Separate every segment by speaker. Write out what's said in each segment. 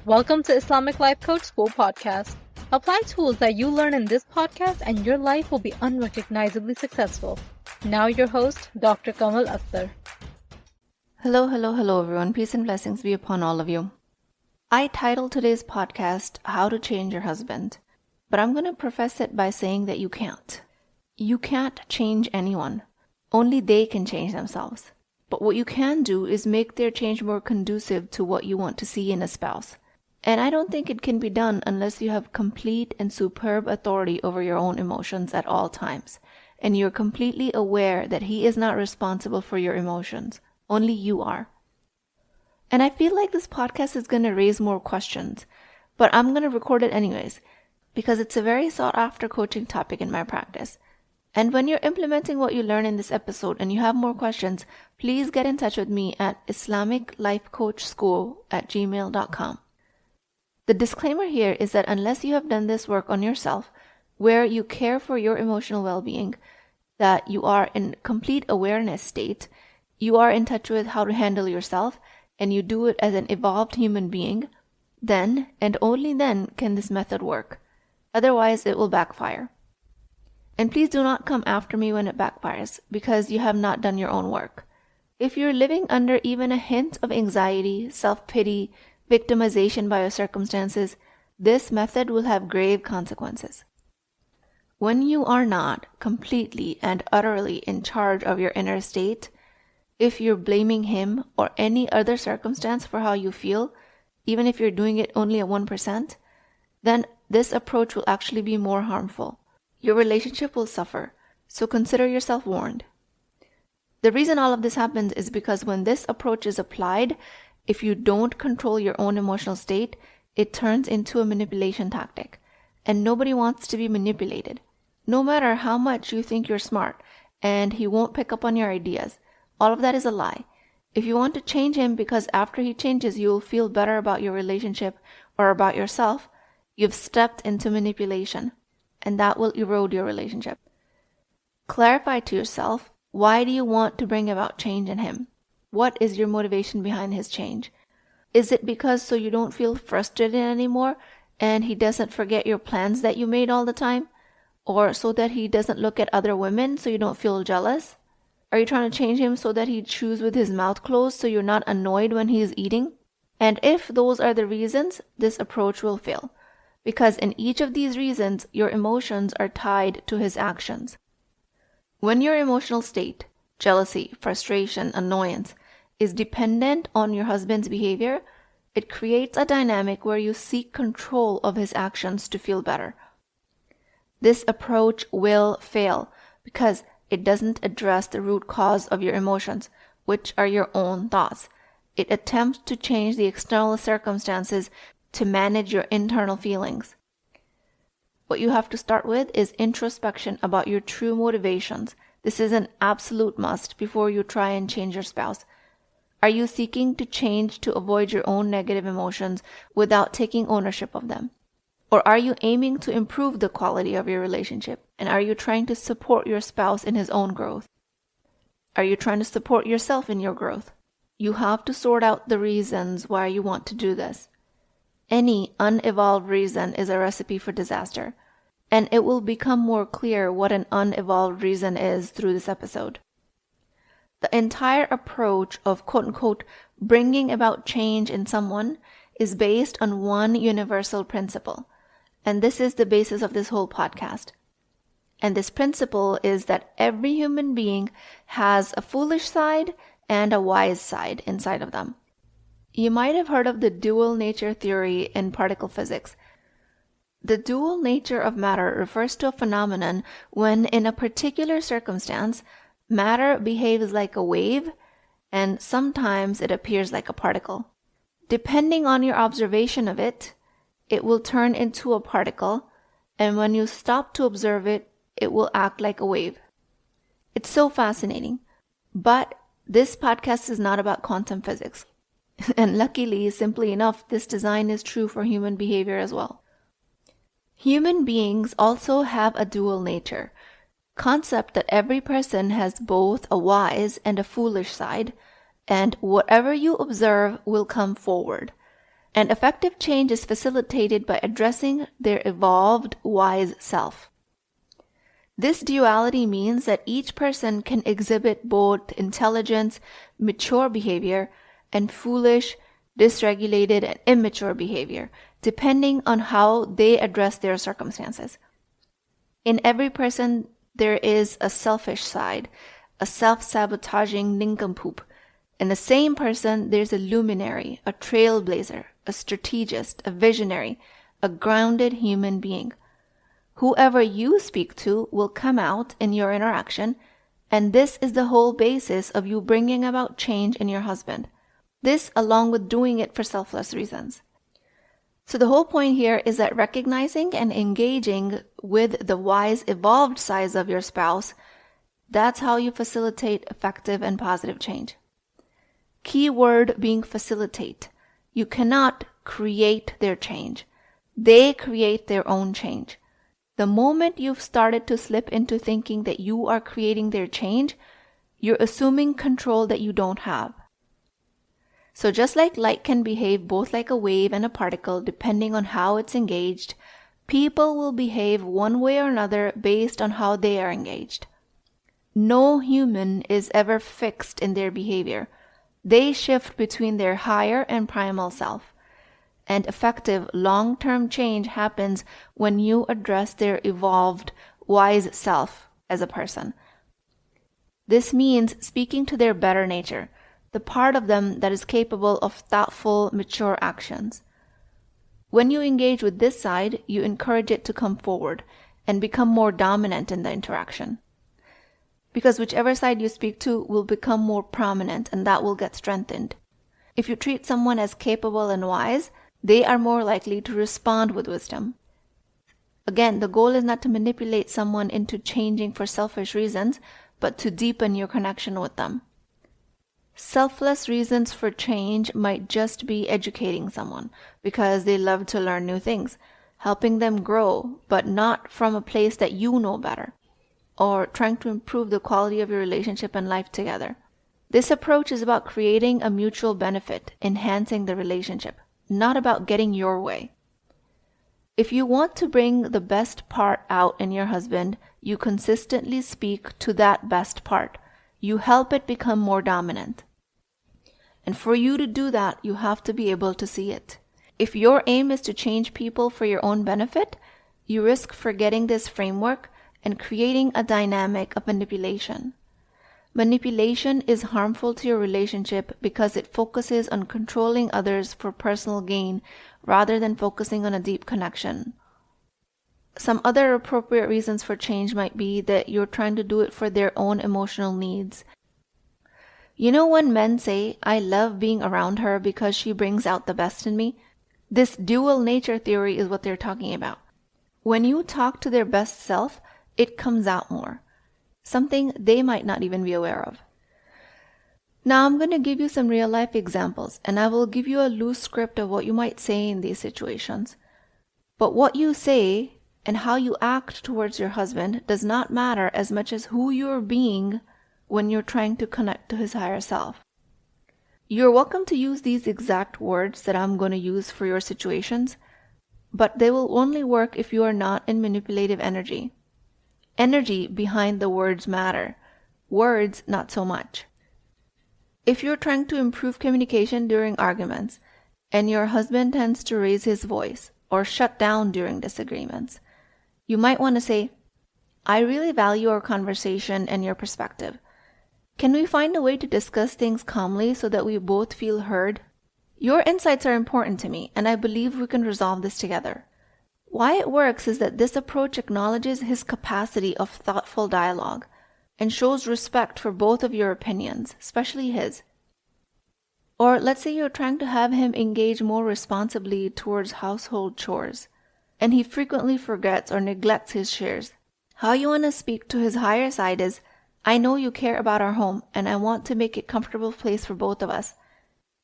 Speaker 1: Welcome to Islamic Life Coach School podcast. Apply tools that you learn in this podcast and your life will be unrecognizably successful. Now your host, Dr. Kamal Akhtar.
Speaker 2: Hello everyone. Peace and blessings be upon all of you. I titled today's podcast, How to Change Your Husband, but I'm going to preface it by saying that you can't. You can't change anyone. Only they can change themselves. But what you can do is make their change more conducive to what you want to see in a spouse. And I don't think it can be done unless you have complete and superb authority over your own emotions at all times, and you're completely aware that he is not responsible for your emotions. Only you are. And I feel like this podcast is going to raise more questions, but I'm going to record it anyways, because it's a very sought after coaching topic in my practice. And when you're implementing what you learn in this episode and you have more questions, please get in touch with me at islamiclifecoachschool@gmail.com. The disclaimer here is that unless you have done this work on yourself, where you care for your emotional well-being, that you are in complete awareness state, you are in touch with how to handle yourself, and you do it as an evolved human being, then and only then can this method work. Otherwise, it will backfire. And please do not come after me when it backfires, because you have not done your own work. If you're living under even a hint of anxiety, self-pity, victimization by your circumstances, this method will have grave consequences. When you are not completely and utterly in charge of your inner state, if you're blaming him or any other circumstance for how you feel, even if you're doing it only at 1%, then this approach will actually be more harmful. Your relationship will suffer, so consider yourself warned. The reason all of this happens is because when this approach is applied, if you don't control your own emotional state, it turns into a manipulation tactic. And nobody wants to be manipulated. No matter how much you think you're smart and he won't pick up on your ideas, all of that is a lie. If you want to change him because after he changes you'll feel better about your relationship or about yourself, you've stepped into manipulation, and that will erode your relationship. Clarify to yourself, why do you want to bring about change in him? What is your motivation behind his change? Is it because so you don't feel frustrated anymore and he doesn't forget your plans that you made all the time? Or so that he doesn't look at other women so you don't feel jealous? Are you trying to change him so that he chews with his mouth closed so you're not annoyed when he is eating? And if those are the reasons, this approach will fail. Because in each of these reasons, your emotions are tied to his actions. When your emotional state, jealousy, frustration, annoyance, is dependent on your husband's behavior, it creates a dynamic where you seek control of his actions to feel better. This approach will fail because it doesn't address the root cause of your emotions, which are your own thoughts. It attempts to change the external circumstances to manage your internal feelings. What you have to start with is introspection about your true motivations. This is an absolute must before you try and change your spouse. Are you seeking to change to avoid your own negative emotions without taking ownership of them? Or are you aiming to improve the quality of your relationship? And are you trying to support your spouse in his own growth? Are you trying to support yourself in your growth? You have to sort out the reasons why you want to do this. Any unevolved reason is a recipe for disaster, and it will become more clear what an unevolved reason is through this episode. The entire approach of quote-unquote bringing about change in someone is based on one universal principle, and this is the basis of this whole podcast. And this principle is that every human being has a foolish side and a wise side inside of them. You might have heard of the dual nature theory in particle physics. The dual nature of matter refers to a phenomenon when, in a particular circumstance, matter behaves like a wave and sometimes it appears like a particle. Depending on your observation of it, it will turn into a particle, and when you stop to observe it, it will act like a wave. It's so fascinating. But this podcast is not about quantum physics. And luckily, simply enough, this design is true for human behavior as well. Human beings also have a dual nature, concept that every person has both a wise and a foolish side, and whatever you observe will come forward. And effective change is facilitated by addressing their evolved, wise self. This duality means that each person can exhibit both intelligence, mature behavior, and foolish, dysregulated, and immature behavior, depending on how they address their circumstances. In every person, there is a selfish side, a self-sabotaging nincompoop. In the same person, there's a luminary, a trailblazer, a strategist, a visionary, a grounded human being. Whoever you speak to will come out in your interaction, and this is the whole basis of you bringing about change in your husband. This along with doing it for selfless reasons. So the whole point here is that recognizing and engaging with the wise, evolved sides of your spouse, that's how you facilitate effective and positive change. Key word being facilitate. You cannot create their change. They create their own change. The moment you've started to slip into thinking that you are creating their change, you're assuming control that you don't have. So just like light can behave both like a wave and a particle depending on how it's engaged, people will behave one way or another based on how they are engaged. No human is ever fixed in their behavior. They shift between their higher and primal self. And effective long-term change happens when you address their evolved, wise self as a person. This means speaking to their better nature, the part of them that is capable of thoughtful, mature actions. When you engage with this side, you encourage it to come forward and become more dominant in the interaction. Because whichever side you speak to will become more prominent and that will get strengthened. If you treat someone as capable and wise, they are more likely to respond with wisdom. Again, the goal is not to manipulate someone into changing for selfish reasons, but to deepen your connection with them. Selfless reasons for change might just be educating someone because they love to learn new things, helping them grow, but not from a place that you know better, or trying to improve the quality of your relationship and life together. This approach is about creating a mutual benefit, enhancing the relationship, not about getting your way. If you want to bring the best part out in your husband, you consistently speak to that best part. You help it become more dominant. And for you to do that, you have to be able to see it. If your aim is to change people for your own benefit, you risk forgetting this framework and creating a dynamic of manipulation. Manipulation is harmful to your relationship because it focuses on controlling others for personal gain rather than focusing on a deep connection. Some other appropriate reasons for change might be that you're trying to do it for their own emotional needs. You know when men say, "I love being around her because she brings out the best in me"? This dual nature theory is what they're talking about. When you talk to their best self, it comes out more. Something they might not even be aware of. Now I'm going to give you some real life examples, and I will give you a loose script of what you might say in these situations. But what you say and how you act towards your husband does not matter as much as who you're being when you're trying to connect to his higher self. You're welcome to use these exact words that I'm going to use for your situations, but they will only work if you are not in manipulative energy. Energy behind the words matter. Words, not so much. If you're trying to improve communication during arguments, and your husband tends to raise his voice or shut down during disagreements, you might want to say, "I really value our conversation and your perspective. Can we find a way to discuss things calmly so that we both feel heard? Your insights are important to me, and I believe we can resolve this together." Why it works is that this approach acknowledges his capacity of thoughtful dialogue and shows respect for both of your opinions, especially his. Or let's say you're trying to have him engage more responsibly towards household chores, and he frequently forgets or neglects his shares. How you want to speak to his higher side is, "I know you care about our home, and I want to make it a comfortable place for both of us.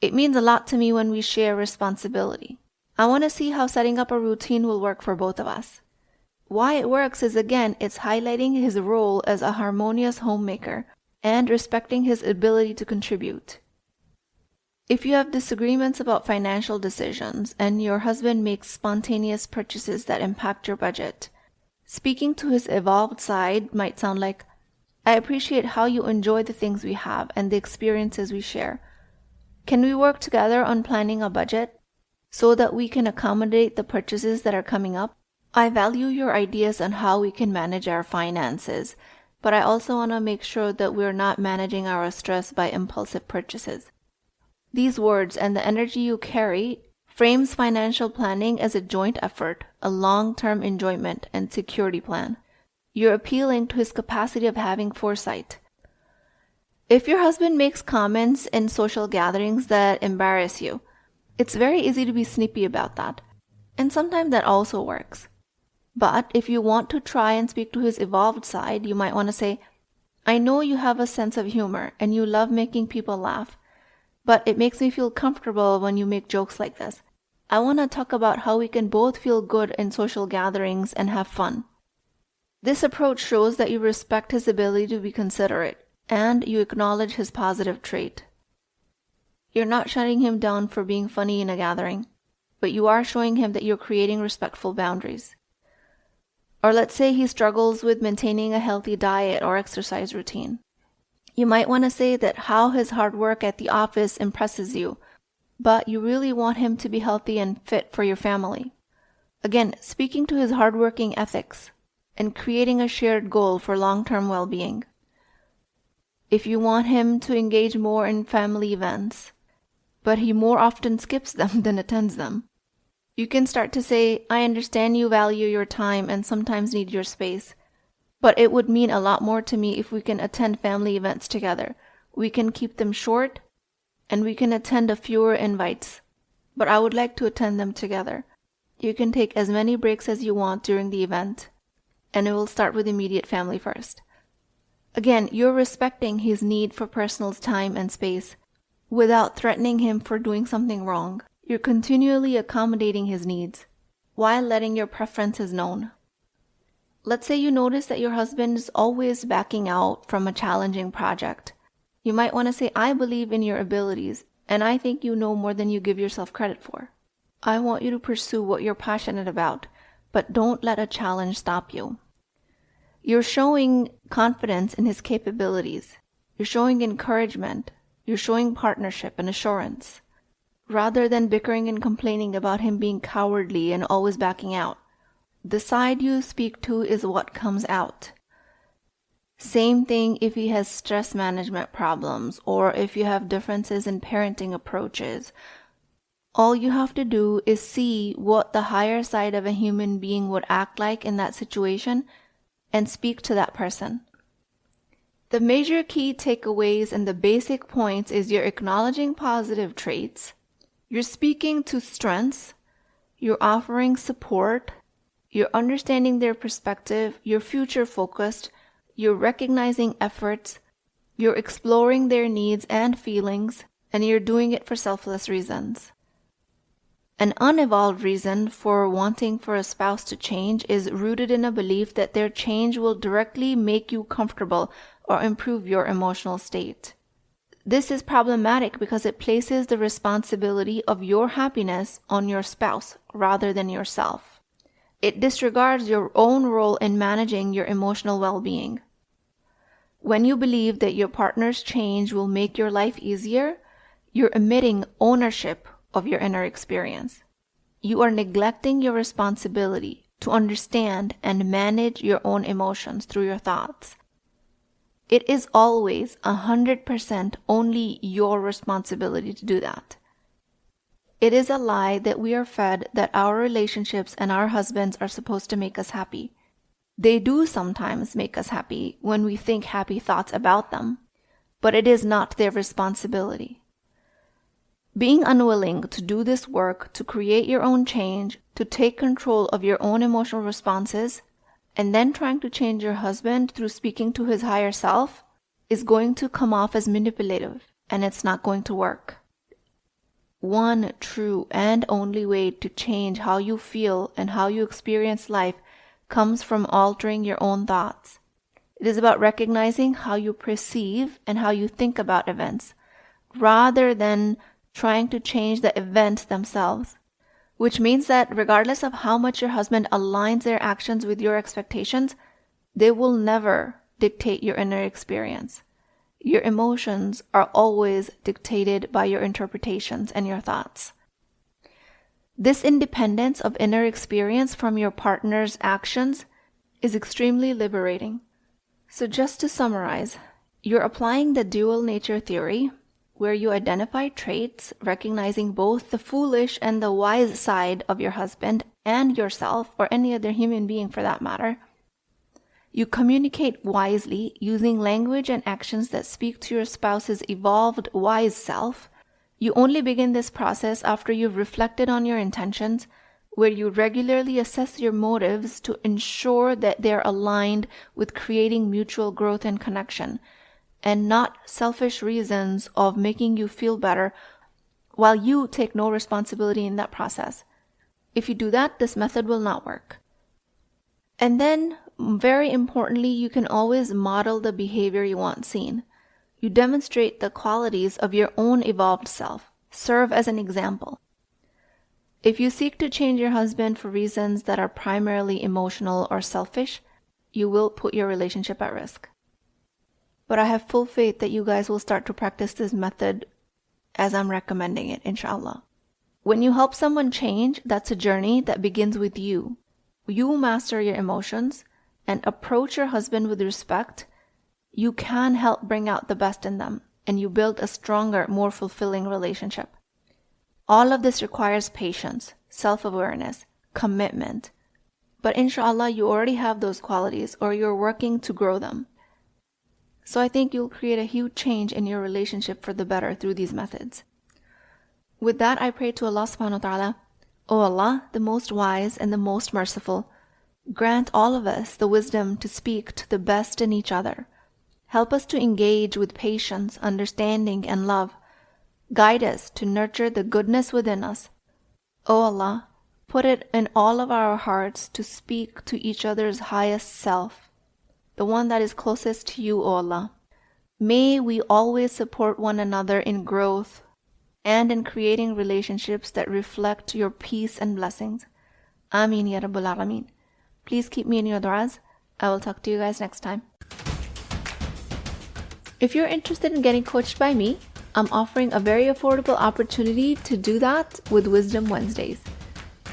Speaker 2: It means a lot to me when we share responsibility. I want to see how setting up a routine will work for both of us." Why it works is, again, it's highlighting his role as a harmonious homemaker and respecting his ability to contribute. If you have disagreements about financial decisions and your husband makes spontaneous purchases that impact your budget, speaking to his evolved side might sound like, I appreciate how you enjoy the things we have and the experiences we share. Can we work together on planning a budget so that we can accommodate the purchases that are coming up? I value your ideas on how we can manage our finances, but I also want to make sure that we're not managing our stress by impulsive purchases. These words and the energy you carry frames financial planning as a joint effort, a long-term enjoyment and security plan. You're appealing to his capacity of having foresight. If your husband makes comments in social gatherings that embarrass you, it's very easy to be snippy about that. And sometimes that also works. But if you want to try and speak to his evolved side, you might want to say, I know you have a sense of humor and you love making people laugh, but it makes me feel comfortable when you make jokes like this. I want to talk about how we can both feel good in social gatherings and have fun. This approach shows that you respect his ability to be considerate and you acknowledge his positive trait. You're not shutting him down for being funny in a gathering, but you are showing him that you're creating respectful boundaries. Or let's say he struggles with maintaining a healthy diet or exercise routine. You might want to say that how his hard work at the office impresses you, but you really want him to be healthy and fit for your family. Again, speaking to his hardworking ethics and creating a shared goal for long-term well-being. If you want him to engage more in family events, but he more often skips them than attends them, you can start to say, I understand you value your time and sometimes need your space, but it would mean a lot more to me if we can attend family events together. We can keep them short and we can attend a fewer invites, but I would like to attend them together. You can take as many breaks as you want during the event, and it will start with immediate family first. Again, you're respecting his need for personal time and space without threatening him for doing something wrong. You're continually accommodating his needs while letting your preferences known. Let's say you notice that your husband is always backing out from a challenging project. You might want to say, I believe in your abilities, and I think you know more than you give yourself credit for. I want you to pursue what you're passionate about, but don't let a challenge stop you. You're showing confidence in his capabilities. You're showing encouragement. You're showing partnership and assurance, rather than bickering and complaining about him being cowardly and always backing out. The side you speak to is what comes out. Same thing if he has stress management problems or if you have differences in parenting approaches. All you have to do is see what the higher side of a human being would act like in that situation and speak to that person. The major key takeaways and the basic points is you're acknowledging positive traits, you're speaking to strengths, you're offering support, you're understanding their perspective, you're future focused, you're recognizing efforts, you're exploring their needs and feelings, and you're doing it for selfless reasons. An unevolved reason for wanting for a spouse to change is rooted in a belief that their change will directly make you comfortable or improve your emotional state. This is problematic because it places the responsibility of your happiness on your spouse rather than yourself. It disregards your own role in managing your emotional well-being. When you believe that your partner's change will make your life easier, you're admitting ownership of your inner experience. You are neglecting your responsibility to understand and manage your own emotions through your thoughts. It is always 100% only your responsibility to do that. It is a lie that we are fed that our relationships and our husbands are supposed to make us happy. They do sometimes make us happy when we think happy thoughts about them, but it is not their responsibility. Being unwilling to do this work, to create your own change, to take control of your own emotional responses, and then trying to change your husband through speaking to his higher self is going to come off as manipulative, and it's not going to work. One true and only way to change how you feel and how you experience life comes from altering your own thoughts. It is about recognizing how you perceive and how you think about events, rather than trying to change the events themselves. Which means that regardless of how much your husband aligns their actions with your expectations, they will never dictate your inner experience. Your emotions are always dictated by your interpretations and your thoughts. This independence of inner experience from your partner's actions is extremely liberating. So just to summarize, you're applying the dual nature theory, where you identify traits recognizing both the foolish and the wise side of your husband and yourself, or any other human being for that matter. You communicate wisely using language and actions that speak to your spouse's evolved wise self. You only begin this process after you've reflected on your intentions, where you regularly assess your motives to ensure that they're aligned with creating mutual growth and connection, and not selfish reasons of making you feel better while you take no responsibility in that process. If you do that, this method will not work. And then, very importantly, you can always model the behavior you want seen. You demonstrate the qualities of your own evolved self. Serve as an example. If you seek to change your husband for reasons that are primarily emotional or selfish, you will put your relationship at risk. But I have full faith that you guys will start to practice this method as I'm recommending it, inshallah. When you help someone change, that's a journey that begins with you. You master your emotions and approach your husband with respect. You can help bring out the best in them, and you build a stronger, more fulfilling relationship. All of this requires patience, self-awareness, commitment. But inshallah, you already have those qualities, or you're working to grow them. So I think you'll create a huge change in your relationship for the better through these methods. With that, I pray to Allah subhanahu wa ta'ala, O Allah, the most wise and the most merciful, grant all of us the wisdom to speak to the best in each other. Help us to engage with patience, understanding, and love. Guide us to nurture the goodness within us. O Allah, put it in all of our hearts to speak to each other's highest self, the one that is closest to you, O Allah. May we always support one another in growth and in creating relationships that reflect your peace and blessings. Ameen ya Rabbul Alameen. Please keep me in your du'as. I will talk to you guys next time. If you're interested in getting coached by me, I'm offering a very affordable opportunity to do that with Wisdom Wednesdays.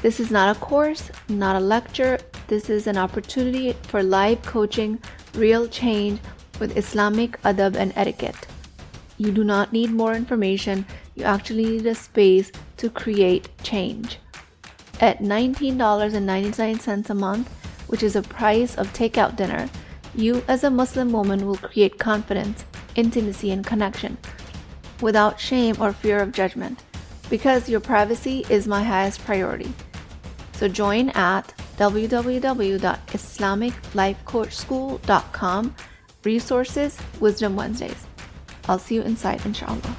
Speaker 2: This is not a course, not a lecture. This is an opportunity for live coaching, real change with Islamic adab and etiquette. You do not need more information. You actually need a space to create change. At $19.99 a month, which is the price of takeout dinner, you as a Muslim woman will create confidence, intimacy, and connection without shame or fear of judgment, because your privacy is my highest priority. So join at www.islamiclifecoachschool.com, resources, Wisdom Wednesdays. I'll see you inside, inshallah.